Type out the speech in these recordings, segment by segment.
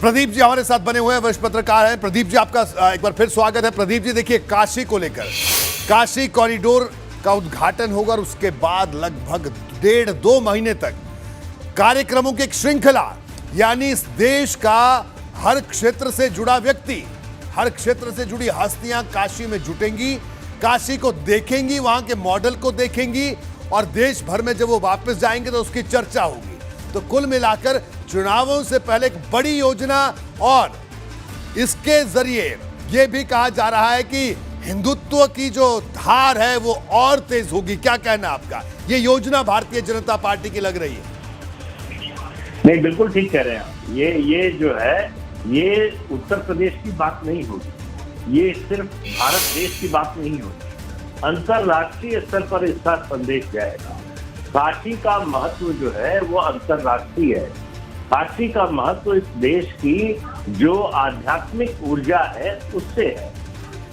प्रदीप जी हमारे साथ बने हुए हैं, वरिष्ठ पत्रकार हैं। प्रदीप जी आपका एक बार फिर स्वागत है। प्रदीप जी देखिए, काशी को लेकर काशी कॉरिडोर का उद्घाटन होगा और उसके बाद लगभग 1.5-2 महीने तक कार्यक्रमों की एक श्रृंखला, यानी इस देश का हर क्षेत्र से जुड़ा व्यक्ति, हर क्षेत्र से जुड़ी हस्तियां काशी में जुटेंगी, काशी को देखेंगी, वहां के मॉडल को देखेंगी और देश भर में जब वो वापस जाएंगे तो उसकी चर्चा होगी। तो कुल मिलाकर चुनावों से पहले एक बड़ी योजना, और इसके जरिए यह भी कहा जा रहा है कि हिंदुत्व की जो धार है वो और तेज होगी। क्या कहना आपका? ये योजना भारतीय जनता पार्टी की लग रही है। नहीं, बिल्कुल ठीक कह रहे हैं आप। ये जो है, ये उत्तर प्रदेश की बात नहीं होगी, ये सिर्फ भारत देश की बात नहीं होगी, अंतरराष्ट्रीय स्तर पर इसका संदेश जाएगा। काशी का महत्व जो है वो अंतरराष्ट्रीय है। काशी का महत्व इस देश की जो आध्यात्मिक ऊर्जा है उससे है।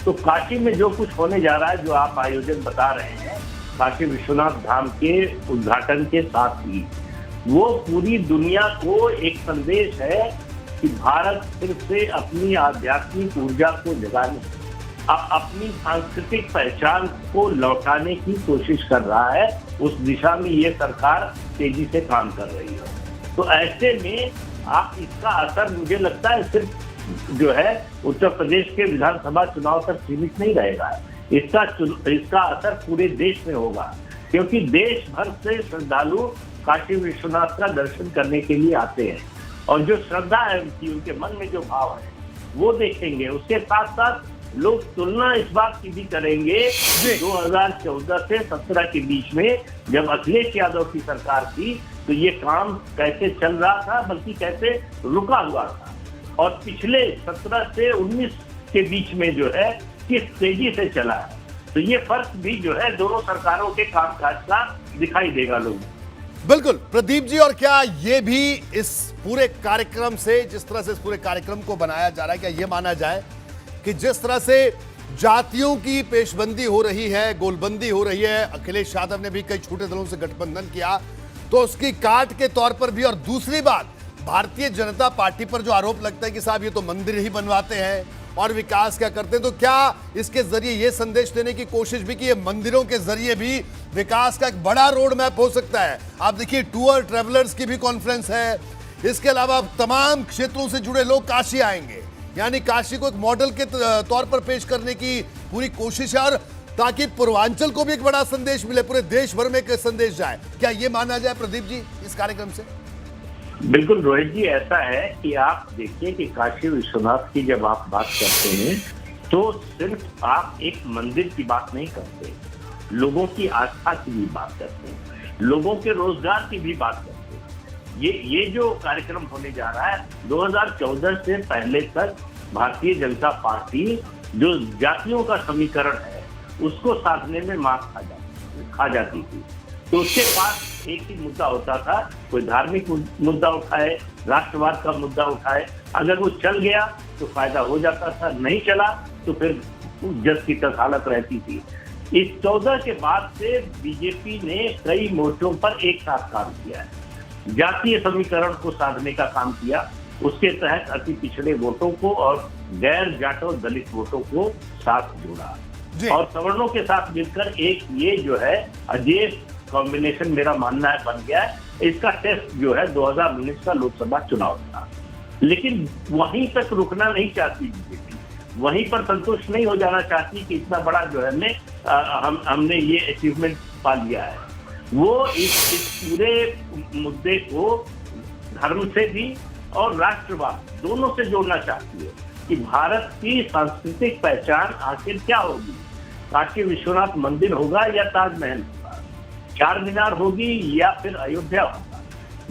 तो काशी में जो कुछ होने जा रहा है, जो आप आयोजन बता रहे हैं, काशी विश्वनाथ धाम के उद्घाटन के साथ ही वो पूरी दुनिया को एक संदेश है कि भारत फिर से अपनी आध्यात्मिक ऊर्जा को जगाने, अपनी सांस्कृतिक पहचान को लौटाने की कोशिश कर रहा है। उस दिशा में ये सरकार तेजी से काम कर रही है। तो ऐसे में आप इसका असर, मुझे लगता है, सिर्फ जो है उत्तर प्रदेश के विधानसभा चुनाव तक सीमित नहीं रहेगा। इसका असर पूरे देश में होगा, क्योंकि देश भर से श्रद्धालु काशी विश्वनाथ का दर्शन करने के लिए आते हैं और जो श्रद्धा है उनके मन में जो भाव है वो देखेंगे। उसके साथ साथ लोग तुलना इस बात की भी करेंगे 2014 से 17 के बीच में, जब अखिलेश यादव की सरकार थी, तो ये काम कैसे चल रहा था, बल्कि कैसे रुका हुआ था, और पिछले 17 से 19 के बीच में जो है किस तेजी से चला है। तो ये फर्क भी जो है दोनों सरकारों के कामकाज का दिखाई देगा लोगों। बिल्कुल प्रदीप जी, और क्या ये भी इस पूरे कार्यक्रम से, जिस तरह से इस पूरे कार्यक्रम को बनाया जा रहा है, क्या ये माना जाए कि जिस तरह से जातियों की पेशबंदी हो रही है, गोलबंदी हो रही है, अखिलेश यादव ने भी कई छोटे दलों से गठबंधन किया, तो उसकी काट के तौर पर भी, और दूसरी बात भारतीय जनता पार्टी पर जो आरोप लगता है कि साहब ये तो मंदिर ही बनवाते हैं और विकास क्या करते हैं, तो क्या इसके जरिए ये संदेश देने की कोशिश भी कि ये मंदिरों के जरिए भी विकास का एक बड़ा रोड मैप हो सकता है? आप देखिए, टूर ट्रेवलर्स की भी कॉन्फ्रेंस है, इसके अलावा तमाम क्षेत्रों से जुड़े लोग काशी आएंगे, यानी काशी को एक मॉडल के तौर पर पेश करने की पूरी कोशिश है, और ताकि पूर्वांचल को भी एक बड़ा संदेश मिले, पूरे देश भर में एक संदेश जाए। क्या ये माना जाए प्रदीप जी इस कार्यक्रम से? बिल्कुल रोहित जी, ऐसा है कि आप देखिए कि काशी विश्वनाथ की जब आप बात करते हैं तो सिर्फ आप एक मंदिर की बात नहीं करते, लोगों की आस्था की भी बात करते हैं, लोगों के रोजगार की भी बात करते हैं। ये जो कार्यक्रम होने जा रहा है, 2014 से पहले तक भारतीय जनता पार्टी जो जातियों का समीकरण है उसको साधने में मात खा जाती थी। तो उसके पास एक ही मुद्दा होता था, कोई धार्मिक मुद्दा उठाए, राष्ट्रवाद का मुद्दा उठाए, अगर वो चल गया तो फायदा हो जाता था, नहीं चला तो फिर जस की तस हालत रहती थी। इस 14 के बाद से बीजेपी ने कई मोर्चों पर एक साथ काम किया है, जातीय समीकरण को साधने का काम किया। उसके तहत अति पिछड़े वोटों को और गैर जाटो दलित वोटों को साथ जोड़ा और सवर्णों के साथ मिलकर एक ये जो है अजय कॉम्बिनेशन, मेरा मानना है, बन गया है। इसका टेस्ट जो है 2019 का लोकसभा चुनाव था, लेकिन वहीं तक रुकना नहीं चाहती बीजेपी, वहीं पर संतुष्ट नहीं हो जाना चाहती कि इतना बड़ा जो है हमने ये अचीवमेंट पा लिया है। वो इस पूरे मुद्दे को धर्म से भी और राष्ट्रवाद दोनों से जोड़ना चाहती है कि भारत की सांस्कृतिक पहचान आखिर क्या होगी। काशी विश्वनाथ मंदिर होगा या ताजमहल होगा, चार मीनार होगी या फिर अयोध्या होगा,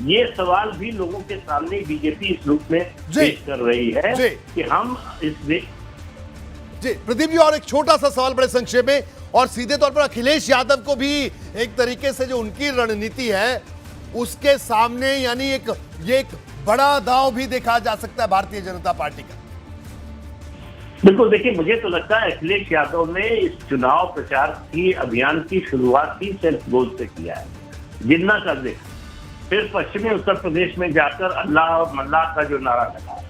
ये सवाल भी लोगों के सामने बीजेपी इस रूप में पेश कर रही है कि हम इस जी। प्रदीप जी, और एक छोटा सा सवाल बड़े संक्षेप में, और सीधे तौर पर अखिलेश यादव को भी एक तरीके से जो उनकी रणनीति है उसके सामने, यानी ये एक बड़ा दांव भी देखा जा सकता है भारतीय जनता पार्टी का। बिल्कुल, देखिए, मुझे तो लगता है अखिलेश यादव ने इस चुनाव प्रचार की अभियान की शुरुआत ही सेल्फ गोल से किया है, जिन्ना कर दे, फिर पश्चिमी उत्तर प्रदेश में जाकर अल्लाह और मल्लाह का जो नारा लगा,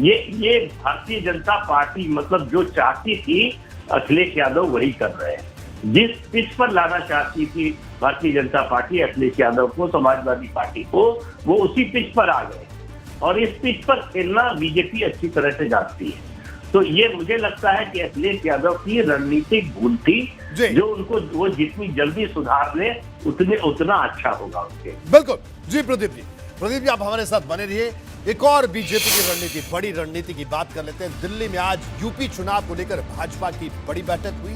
ये भारतीय जनता पार्टी मतलब जो चाहती थी अखिलेश यादव वही कर रहे हैं। जिस पिच पर लाना चाहती थी भारतीय जनता पार्टी अखिलेश यादव को, समाजवादी पार्टी को, वो उसी पिच पर आ गए और इस पिच पर खेलना बीजेपी अच्छी तरह से जानती है। तो ये मुझे लगता है कि अखिलेश यादव की रणनीतिक भूल थी, जो उनको वो जितनी जल्दी सुधार ले उतना अच्छा होगा उनके। बिल्कुल जी प्रदीप जी आप हमारे साथ बने रहिए। एक और बीजेपी की रणनीति, बड़ी रणनीति की बात कर लेते हैं। दिल्ली में आज यूपी चुनाव को लेकर भाजपा की बड़ी बैठक हुई।